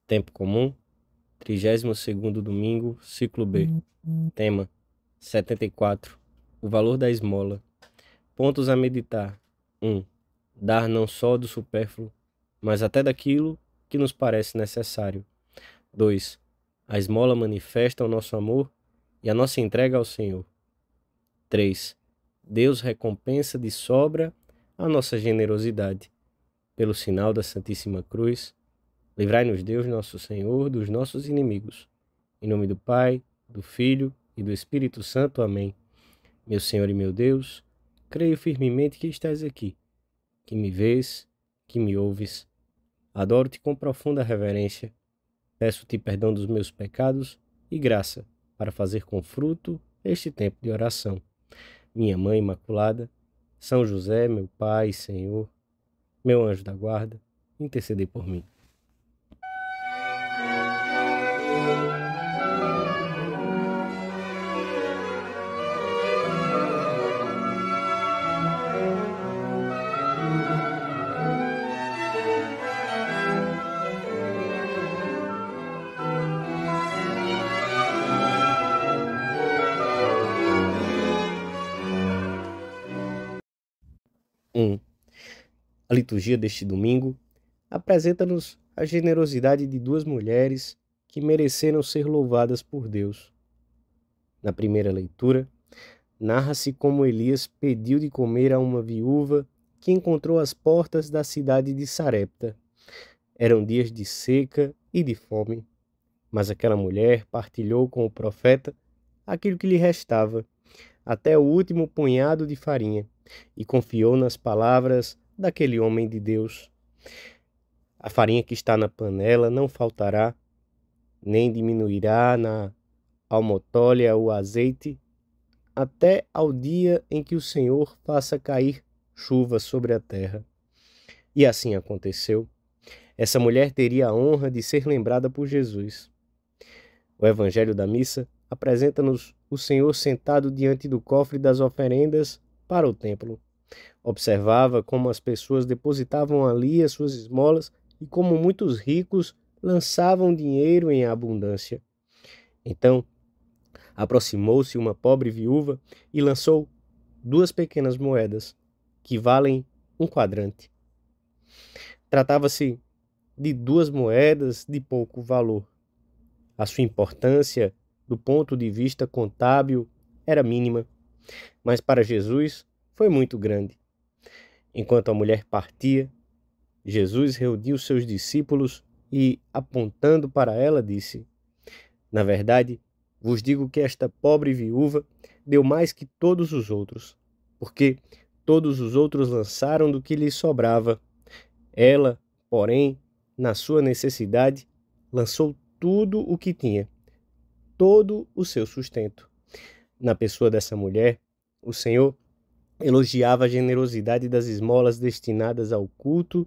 Tempo comum, 32º domingo, ciclo B. Tema: 74. O valor da esmola. Pontos a meditar. 1. Dar não só do supérfluo, mas até daquilo que nos parece necessário. 2. A esmola manifesta o nosso amor e a nossa entrega ao Senhor. 3. Deus recompensa de sobra a nossa generosidade. Pelo sinal da Santíssima Cruz, livrai-nos Deus, nosso Senhor, dos nossos inimigos. Em nome do Pai, do Filho e do Espírito Santo. Amém. Meu Senhor e meu Deus, creio firmemente que estás aqui, que me vês, que me ouves. Adoro-te com profunda reverência. Peço-te perdão dos meus pecados e graça para fazer com fruto este tempo de oração. Minha Mãe Imaculada, São José, meu Pai e Senhor, meu anjo da guarda, intercedei por mim. A liturgia deste domingo apresenta-nos a generosidade de duas mulheres que mereceram ser louvadas por Deus. Na primeira leitura, narra-se como Elias pediu de comer a uma viúva que encontrou às portas da cidade de Sarepta. Eram dias de seca e de fome, mas aquela mulher partilhou com o profeta aquilo que lhe restava, até o último punhado de farinha, e confiou nas palavras daquele homem de Deus. A farinha que está na panela não faltará, nem diminuirá na almotolha o azeite, até ao dia em que o Senhor faça cair chuva sobre a terra. E assim aconteceu. Essa mulher teria a honra de ser lembrada por Jesus. O Evangelho da Missa apresenta-nos o Senhor sentado diante do cofre das oferendas para o templo. Observava como as pessoas depositavam ali as suas esmolas e como muitos ricos lançavam dinheiro em abundância. Então, aproximou-se uma pobre viúva e lançou 2 pequenas moedas, que valem 1 quadrante. Tratava-se de 2 moedas de pouco valor. A sua importância, do ponto de vista contábil, era mínima, mas para Jesus foi muito grande. Enquanto a mulher partia, Jesus reuniu seus discípulos e, apontando para ela, disse: Na verdade, vos digo que esta pobre viúva deu mais que todos os outros, porque todos os outros lançaram do que lhes sobrava. Ela, porém, na sua necessidade, lançou tudo o que tinha, todo o seu sustento. Na pessoa dessa mulher, o Senhor elogiava a generosidade das esmolas destinadas ao culto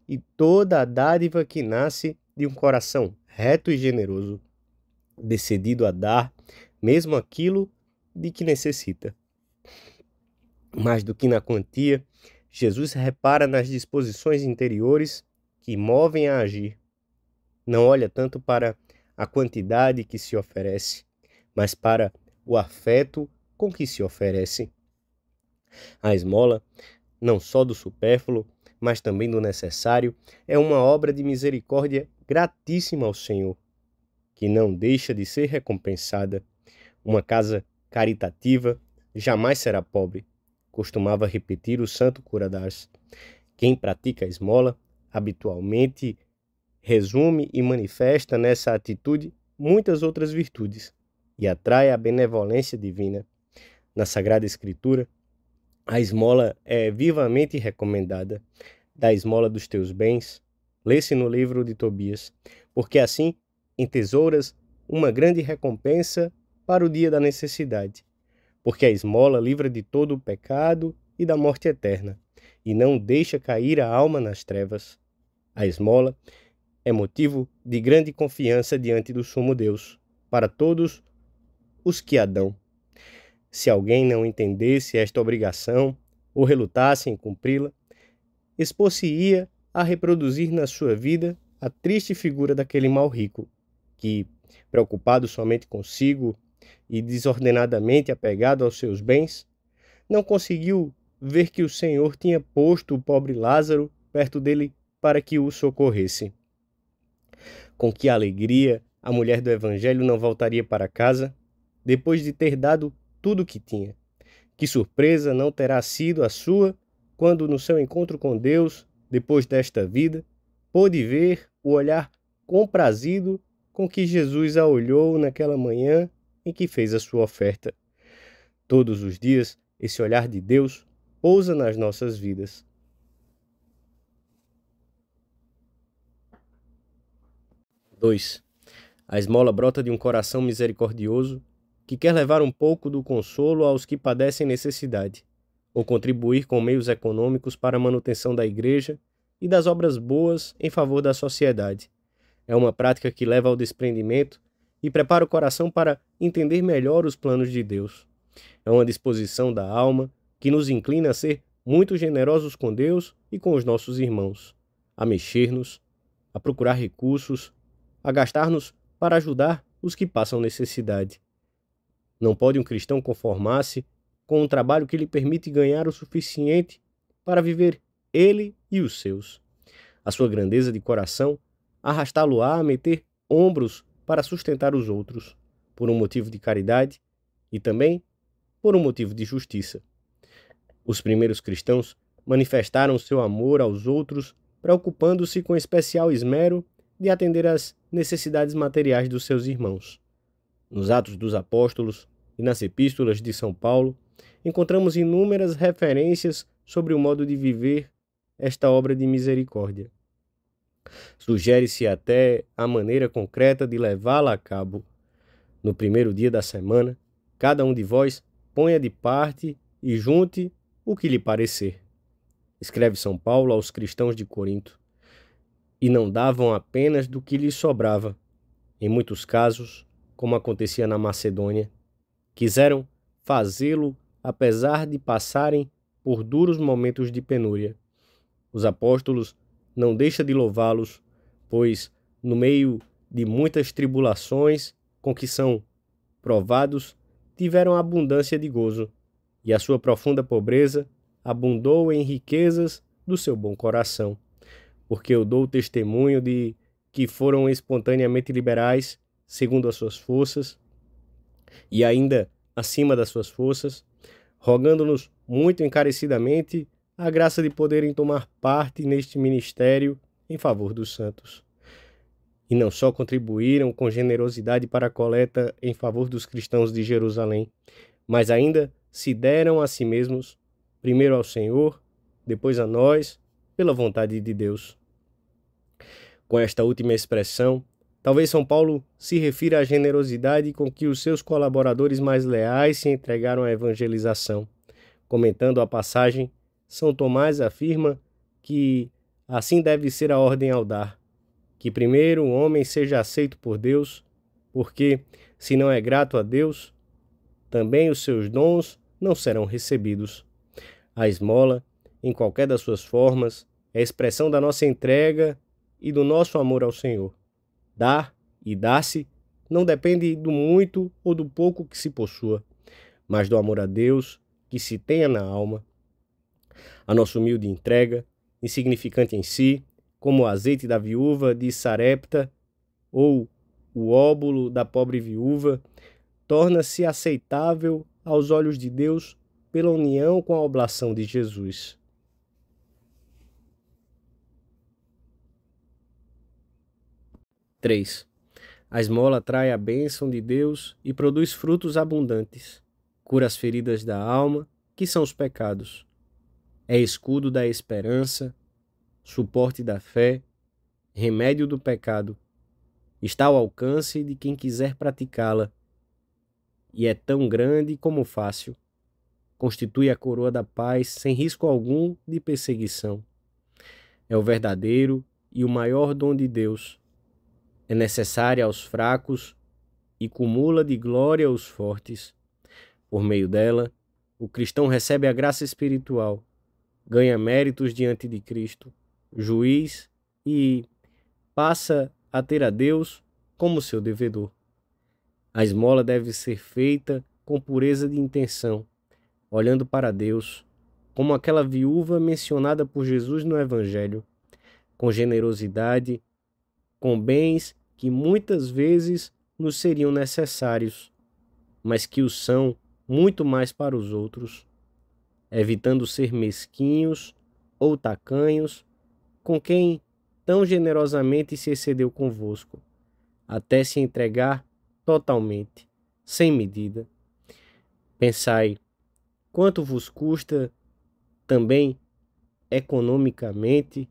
e toda a dádiva que nasce de um coração reto e generoso, decidido a dar mesmo aquilo de que necessita. Mais do que na quantia, Jesus repara nas disposições interiores que movem a agir. Não olha tanto para a quantidade que se oferece, mas para o afeto com que se oferece. A esmola, não só do supérfluo, mas também do necessário, é uma obra de misericórdia gratíssima ao Senhor, que não deixa de ser recompensada. Uma casa caritativa jamais será pobre, costumava repetir o santo cura d'Ars. Quem pratica a esmola habitualmente resume e manifesta nessa atitude muitas outras virtudes e atrai a benevolência divina. Na Sagrada Escritura, a esmola é vivamente recomendada. Da esmola dos teus bens, lê-se no livro de Tobias, porque assim entesouras uma grande recompensa para o dia da necessidade. Porque a esmola livra de todo o pecado e da morte eterna, e não deixa cair a alma nas trevas. A esmola é motivo de grande confiança diante do sumo Deus, para todos os que a dão. Se alguém não entendesse esta obrigação ou relutasse em cumpri-la, expor-se-ia a reproduzir na sua vida a triste figura daquele mau rico, que, preocupado somente consigo e desordenadamente apegado aos seus bens, não conseguiu ver que o Senhor tinha posto o pobre Lázaro perto dele para que o socorresse. Com que alegria a mulher do Evangelho não voltaria para casa, depois de ter dado tudo o que tinha. Que surpresa não terá sido a sua quando, no seu encontro com Deus, depois desta vida, pôde ver o olhar comprazido com que Jesus a olhou naquela manhã em que fez a sua oferta. Todos os dias, esse olhar de Deus pousa nas nossas vidas. 2. A esmola brota de um coração misericordioso que quer levar um pouco do consolo aos que padecem necessidade, ou contribuir com meios econômicos para a manutenção da igreja e das obras boas em favor da sociedade. É uma prática que leva ao desprendimento e prepara o coração para entender melhor os planos de Deus. É uma disposição da alma que nos inclina a ser muito generosos com Deus e com os nossos irmãos, a mexer-nos, a procurar recursos, a gastar-nos para ajudar os que passam necessidade. Não pode um cristão conformar-se com um trabalho que lhe permite ganhar o suficiente para viver ele e os seus. A sua grandeza de coração arrastá-lo-á a meter ombros para sustentar os outros, por um motivo de caridade e também por um motivo de justiça. Os primeiros cristãos manifestaram seu amor aos outros, preocupando-se com especial esmero de atender às necessidades materiais dos seus irmãos. Nos Atos dos Apóstolos e nas Epístolas de São Paulo, encontramos inúmeras referências sobre o modo de viver esta obra de misericórdia. Sugere-se até a maneira concreta de levá-la a cabo. No primeiro dia da semana, cada um de vós ponha de parte e junte o que lhe parecer. Escreve São Paulo aos cristãos de Corinto. E não davam apenas do que lhes sobrava. Em muitos casos, como acontecia na Macedônia, quiseram fazê-lo apesar de passarem por duros momentos de penúria. Os apóstolos não deixam de louvá-los, pois, no meio de muitas tribulações com que são provados, tiveram abundância de gozo, e a sua profunda pobreza abundou em riquezas do seu bom coração. Porque eu dou testemunho de que foram espontaneamente liberais, segundo as suas forças, e ainda acima das suas forças, rogando-nos muito encarecidamente a graça de poderem tomar parte neste ministério em favor dos santos. E não só contribuíram com generosidade para a coleta em favor dos cristãos de Jerusalém, mas ainda se deram a si mesmos, primeiro ao Senhor, depois a nós, pela vontade de Deus. Com esta última expressão, talvez São Paulo se refira à generosidade com que os seus colaboradores mais leais se entregaram à evangelização. Comentando a passagem, São Tomás afirma que assim deve ser a ordem ao dar, que primeiro o homem seja aceito por Deus, porque, se não é grato a Deus, também os seus dons não serão recebidos. A esmola, em qualquer das suas formas, é a expressão da nossa entrega e do nosso amor ao Senhor. Dar e dar-se não depende do muito ou do pouco que se possua, mas do amor a Deus que se tenha na alma. A nossa humilde entrega, insignificante em si, como o azeite da viúva de Sarepta ou o óbolo da pobre viúva, torna-se aceitável aos olhos de Deus pela união com a oblação de Jesus. Três. A esmola trai a bênção de Deus e produz frutos abundantes. Cura as feridas da alma, que são os pecados. É escudo da esperança, suporte da fé, remédio do pecado. Está ao alcance de quem quiser praticá-la. E é tão grande como fácil. Constitui a coroa da paz sem risco algum de perseguição. É o verdadeiro e o maior dom de Deus. É necessária aos fracos e cumula de glória aos fortes. Por meio dela, o cristão recebe a graça espiritual, ganha méritos diante de Cristo, juiz e passa a ter a Deus como seu devedor. A esmola deve ser feita com pureza de intenção, olhando para Deus, como aquela viúva mencionada por Jesus no Evangelho, com generosidade, com bens que muitas vezes nos seriam necessários, mas que o são muito mais para os outros, evitando ser mesquinhos ou tacanhos com quem tão generosamente se excedeu convosco, até se entregar totalmente, sem medida. Pensai, quanto vos custa também economicamente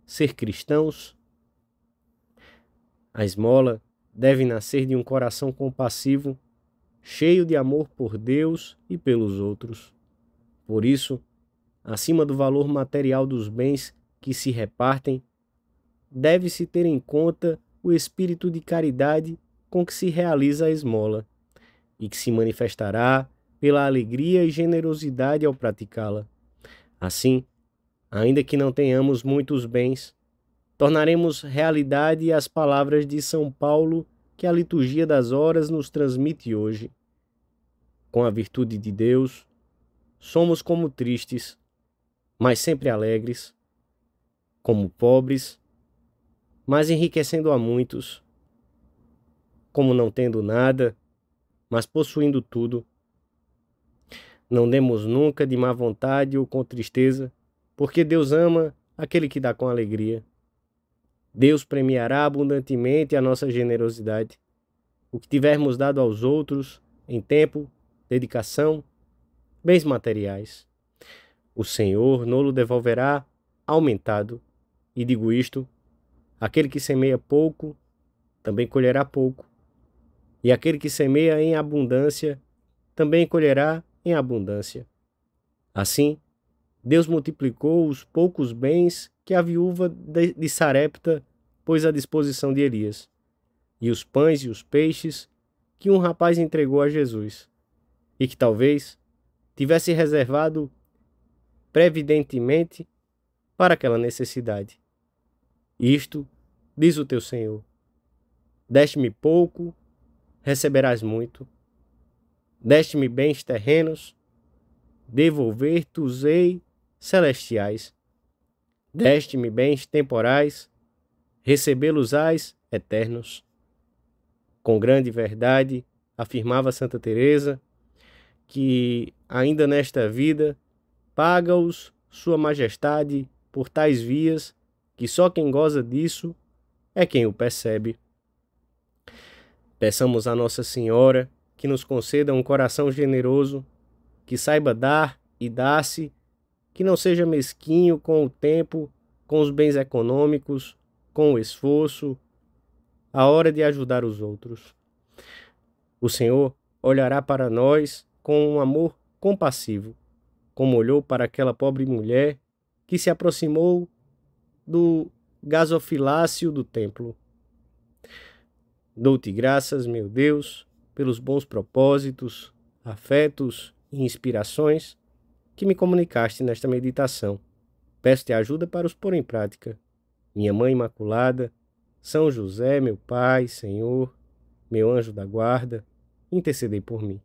ser cristãos? A esmola deve nascer de um coração compassivo, cheio de amor por Deus e pelos outros. Por isso, acima do valor material dos bens que se repartem, deve-se ter em conta o espírito de caridade com que se realiza a esmola, e que se manifestará pela alegria e generosidade ao praticá-la. Assim, ainda que não tenhamos muitos bens, tornaremos realidade as palavras de São Paulo que a liturgia das horas nos transmite hoje. Com a virtude de Deus, somos como tristes, mas sempre alegres, como pobres, mas enriquecendo a muitos, como não tendo nada, mas possuindo tudo. Não demos nunca de má vontade ou com tristeza, porque Deus ama aquele que dá com alegria. Deus premiará abundantemente a nossa generosidade. O que tivermos dado aos outros em tempo, dedicação, bens materiais, o Senhor nos devolverá aumentado. E digo isto: aquele que semeia pouco, também colherá pouco. E aquele que semeia em abundância, também colherá em abundância. Assim, Deus multiplicou os poucos bens que a viúva de Sarepta pôs à disposição de Elias, e os pães e os peixes que um rapaz entregou a Jesus, e que talvez tivesse reservado previdentemente para aquela necessidade. Isto diz o teu Senhor: deste-me pouco, receberás muito. Deste-me bens terrenos, devolver-te-os-ei celestiais. Deste-me bens temporais, recebê-los-ás eternos. Com grande verdade, afirmava Santa Teresa, que ainda nesta vida paga-os Sua Majestade por tais vias que só quem goza disso é quem o percebe. Peçamos a Nossa Senhora que nos conceda um coração generoso, que saiba dar e dar-se, que não seja mesquinho com o tempo, com os bens econômicos, com o esforço, a hora de ajudar os outros. O Senhor olhará para nós com um amor compassivo, como olhou para aquela pobre mulher que se aproximou do gasofilácio do templo. Dou-te graças, meu Deus, pelos bons propósitos, afetos e inspirações que me comunicaste nesta meditação. Peço-te ajuda para os pôr em prática. Minha Mãe Imaculada, São José, meu Pai, Senhor, meu anjo da guarda, intercedei por mim.